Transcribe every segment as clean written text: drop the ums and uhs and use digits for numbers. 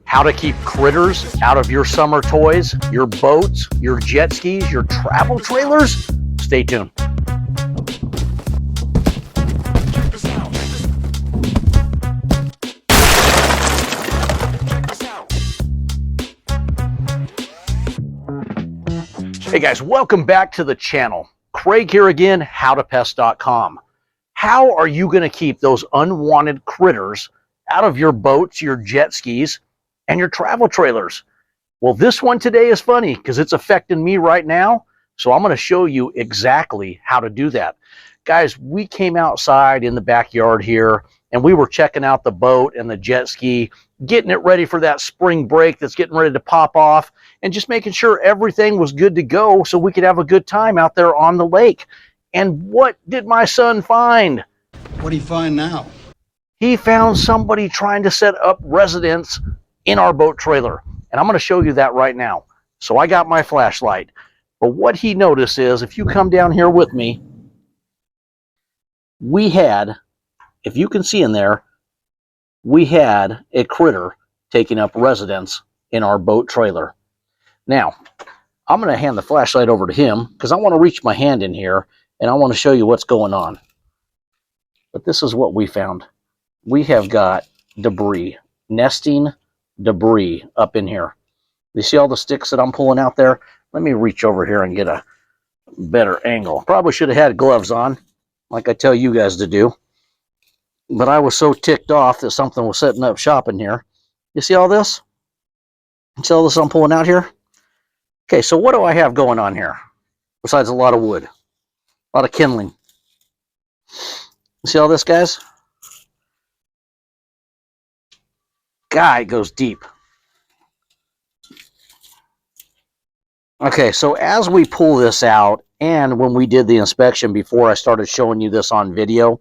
How to keep critters out of your summer toys, your boats, your jet skis, your travel trailers? Stay tuned. Hey guys, welcome back to the channel. Craig here again, howtopest.com. How are you going to keep those unwanted critters out of your boats, your jet skis, and your travel trailers? Well, this one today is funny because it's affecting me right now. So I'm going to show you exactly how to do that. Guys, we came outside in the backyard here and we were checking out the boat and the jet ski, getting it ready for that spring break that's getting ready to pop off, and just making sure everything was good to go so we could have a good time out there on the lake. And what did my son find? What do you find now? He found somebody trying to set up residence in our boat trailer. And I'm going to show you that right now. So I got my flashlight. But what he noticed is, if you come down here with me, we had, if you can see in there, we had a critter taking up residence in our boat trailer. Now, I'm going to hand the flashlight over to him because I want to reach my hand in here and I want to show you what's going on. But this is what we found. We have got debris, nesting debris up in here. You see all the sticks that I'm pulling out there? Let me reach over here and get a better angle. Probably should have had gloves on, like I tell you guys to do. But I was so ticked off that something was setting up shop in here. You see all this? You see all this I'm pulling out here? Okay, so what do I have going on here? Besides a lot of wood, a lot of kindling. You see all this, guys? God, it goes deep. Okay, so as we pull this out, and when we did the inspection before I started showing you this on video,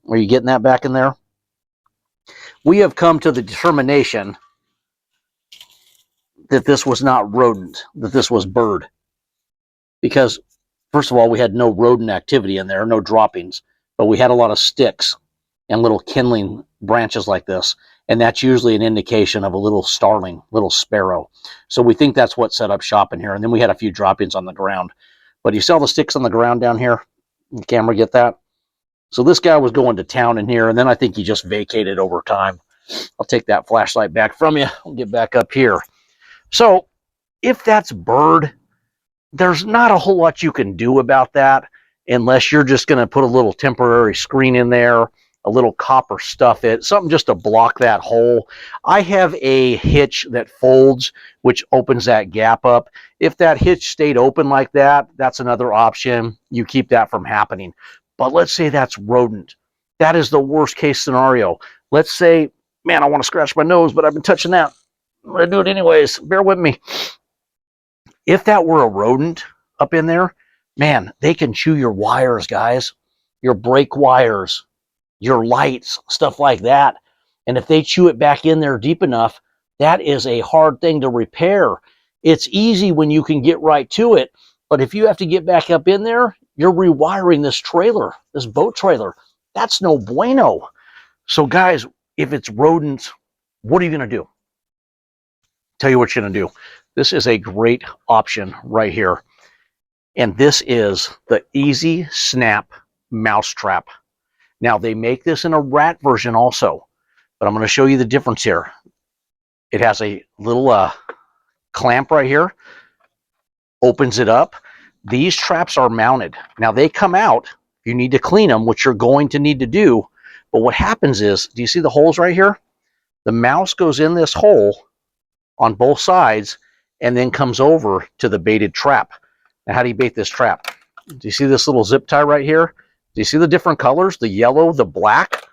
are you getting that back in there? We have come to the determination that this was not rodent, that this was bird. Because, first of all, we had no rodent activity in there, no droppings, but we had a lot of sticks and little kindling branches like this. And that's usually an indication of a little starling, little sparrow. So we think that's what set up shop in here. And then we had a few droppings on the ground. But you see all the sticks on the ground down here? Can the camera get that? So this guy was going to town in here, and then I think he just vacated over time. I'll take that flashlight back from you. I'll get back up here. So if that's bird, there's not a whole lot you can do about that unless you're just going to put a little temporary screen in there, a little copper stuff it, something just to block that hole. I have a hitch that folds, which opens that gap up. If that hitch stayed open like that, that's another option. You keep that from happening. But let's say that's rodent. That is the worst case scenario. Let's say, man, I want to scratch my nose, but I've been touching that. I'm going to do it anyways. Bear with me. If that were a rodent up in there, man, they can chew your wires, guys. Your brake wires, your lights, stuff like that. And if they chew it back in there deep enough, that is a hard thing to repair. It's easy when you can get right to it. But if you have to get back up in there, you're rewiring this trailer, this boat trailer. That's no bueno. So guys, if it's rodents, what are you going to do? Tell you what you're going to do. This is a great option right here. And this is the Easy Snap Mousetrap. Now, they make this in a rat version also, but I'm going to show you the difference here. It has a little clamp right here, opens it up. These traps are mounted. Now, they come out. You need to clean them, which you're going to need to do. But what happens is, do you see the holes right here? The mouse goes in this hole on both sides and then comes over to the baited trap. Now, how do you bait this trap? Do you see this little zip tie right here? Do you see the different colors? The yellow, the black?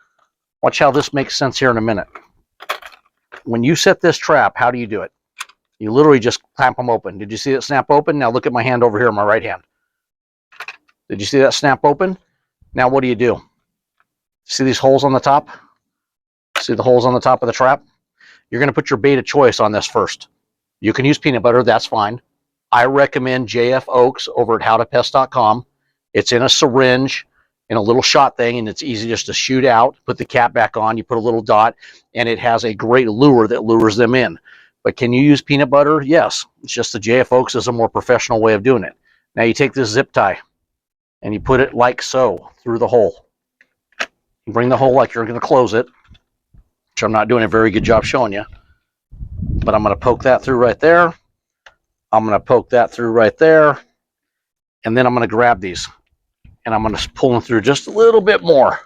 Watch how this makes sense here in a minute. When you set this trap, how do you do it? You literally just clamp them open. Did you see it snap open? Now look at my hand over here on my right hand. Did you see that snap open? Now what do? See these holes on the top? See the holes on the top of the trap? You're going to put your bait of choice on this first. You can use peanut butter, that's fine. I recommend JF Oaks over at howtopest.com. It's in a syringe. in a little shot thing, and it's easy just to shoot out, put the cap back on, you put a little dot, and it has a great lure that lures them in. But can you use peanut butter? Yes. It's just the JFOX is a more professional way of doing it. Now you take this zip tie and you put it like so through the hole. You bring the hole like you're going to close it, which I'm not doing a very good job showing you. But I'm going to poke that through right there. I'm going to poke that through right there. And then I'm going to grab these. And I'm going to pull them through just a little bit more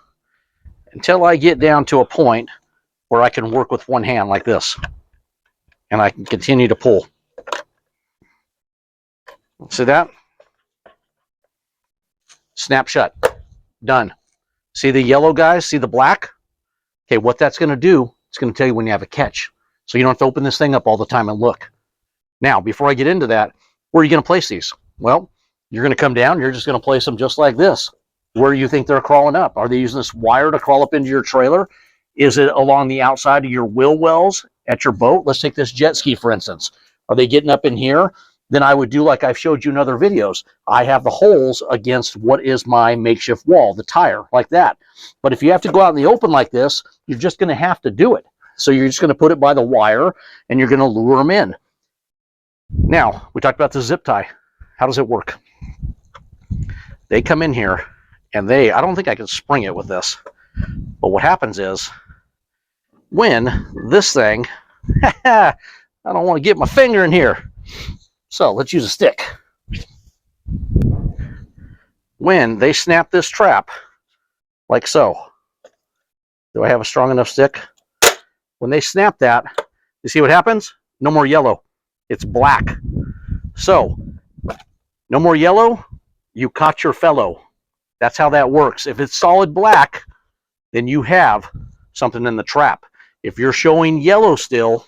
until I get down to a point where I can work with one hand like this. And I can continue to pull. See that? Snap shut. Done. See the yellow guys? See the black? Okay, what that's going to do, it's going to tell you when you have a catch. So you don't have to open this thing up all the time and look. Now, before I get into that, where are you going to place these? Well, you're going to come down, you're just going to place them just like this. Where do you think they're crawling up? Are they using this wire to crawl up into your trailer? Is it along the outside of your wheel wells at your boat? Let's take this jet ski, for instance. Are they getting up in here? Then I would do like I've showed you in other videos. I have the holes against what is my makeshift wall, the tire, like that. But if you have to go out in the open like this, you're just going to have to do it. So you're just going to put it by the wire, and you're going to lure them in. Now, we talked about the zip tie. How does it work? They come in here, and I don't think I can spring it with this. But what happens is, when this thing, I don't want to get my finger in here. So let's use a stick. When they snap this trap, like so. Do I have a strong enough stick? When they snap that, you see what happens? No more yellow. It's black. So, no more yellow, you caught your fellow. That's how that works. If it's solid black, then you have something in the trap. If you're showing yellow still,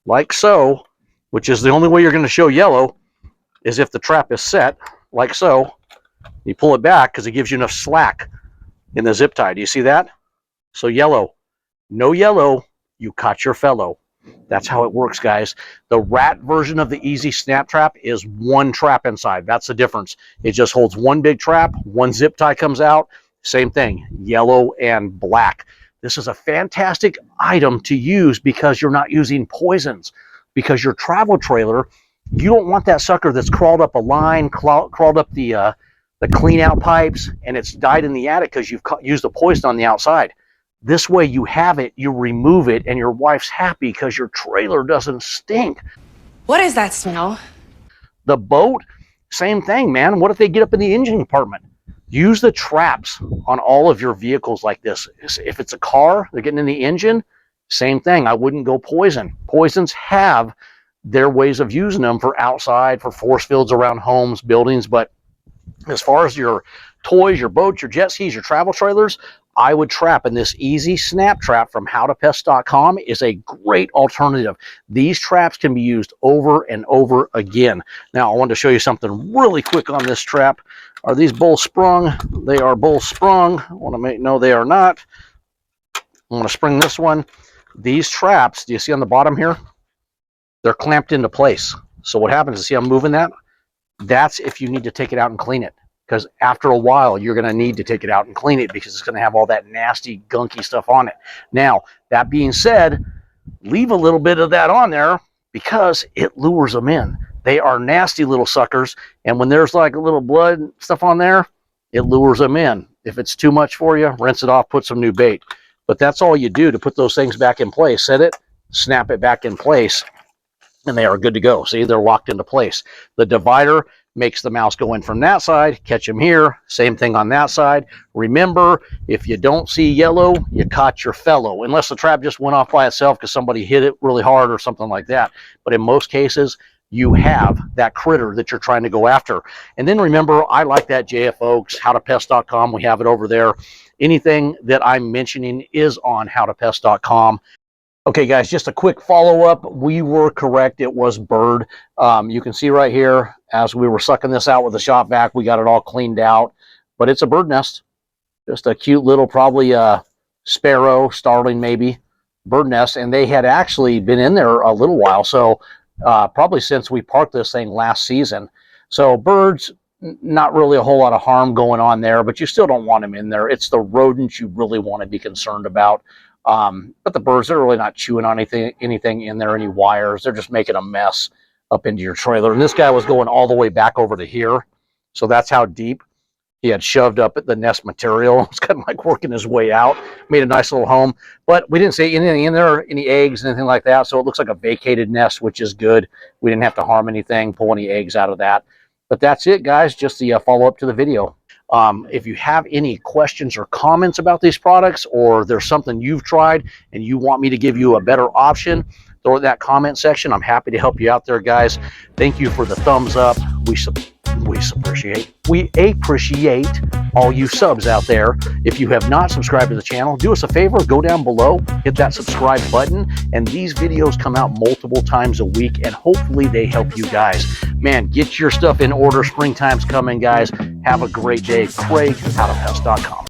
like so, which is the only way you're going to show yellow, is if the trap is set, like so. You pull it back because it gives you enough slack in the zip tie. Do you see that? So yellow. No yellow, you caught your fellow. That's how it works, guys. The rat version of the easy snap trap is one trap inside. That's the difference. It just holds one big trap, one zip tie comes out. Same thing, yellow and black. This is a fantastic item to use because you're not using poisons. Because your travel trailer, you don't want that sucker that's crawled up a line, crawled up the clean out pipes, and it's died in the attic because you've used the poison on the outside. This way you have it, you remove it, and your wife's happy because your trailer doesn't stink. What is that smell? The boat, same thing, man. What if they get up in the engine compartment? Use the traps on all of your vehicles like this. If it's a car, they're getting in the engine, same thing. I wouldn't go poison. Poisons have their ways of using them for outside, for force fields around homes, buildings, but as far as your toys, your boats, your jet skis, your travel trailers, I would trap, and this easy snap trap from howtopest.com is a great alternative. These traps can be used over and over again. Now, I wanted to show you something really quick on this trap. Are these both sprung? They are both sprung. I want to make, no, they are not. I'm going to spring this one. These traps, do you see on the bottom here? They're clamped into place. So what happens is, see I'm moving that? That's if you need to take it out and clean it. Because after a while, you're going to need to take it out and clean it because it's going to have all that nasty, gunky stuff on it. Now, that being said, leave a little bit of that on there because it lures them in. They are nasty little suckers, and when there's like a little blood stuff on there, it lures them in. If it's too much for you, rinse it off, put some new bait. But that's all you do to put those things back in place. Set it, snap it back in place, and they are good to go. See, they're locked into place. The divider makes the mouse go in from that side, catch him here, same thing on that side. Remember, if you don't see yellow, you caught your fellow, unless the trap just went off by itself because somebody hit it really hard or something like that. But in most cases, you have that critter that you're trying to go after. And then remember, I like that JFOX, howtopest.com. We have it over there. Anything that I'm mentioning is on howtopest.com. Okay, guys, just a quick follow-up. We were correct. It was bird. You can see right here, as we were sucking this out with the shop vac, we got it all cleaned out. But it's a bird nest. Just a cute little, probably sparrow, starling maybe, bird nest. And they had actually been in there a little while. So probably since we parked this thing last season. So birds, not really a whole lot of harm going on there, but you still don't want them in there. It's the rodents you really want to be concerned about. But the birds, they're really not chewing on anything in there, any wires. They're just making a mess up into your trailer. And this guy was going all the way back over to here. So that's how deep he had shoved up at the nest material. It's kind of like working his way out. Made a nice little home. But we didn't see anything in there, any eggs, anything like that. So it looks like a vacated nest, which is good. We didn't have to harm anything, pull any eggs out of that. But that's it, guys. Just the follow-up to the video. If you have any questions or comments about these products, or there's something you've tried and you want me to give you a better option, throw it in that comment section. I'm happy to help you out there, guys. Thank you for the thumbs up. We appreciate all you subs out there. If you have not subscribed to the channel, do us a favor, go down below, hit that subscribe button, and these videos come out multiple times a week, and hopefully they help you guys. Man, get your stuff in order. Springtime's coming, guys. Have a great day. Craig, howtopest.com.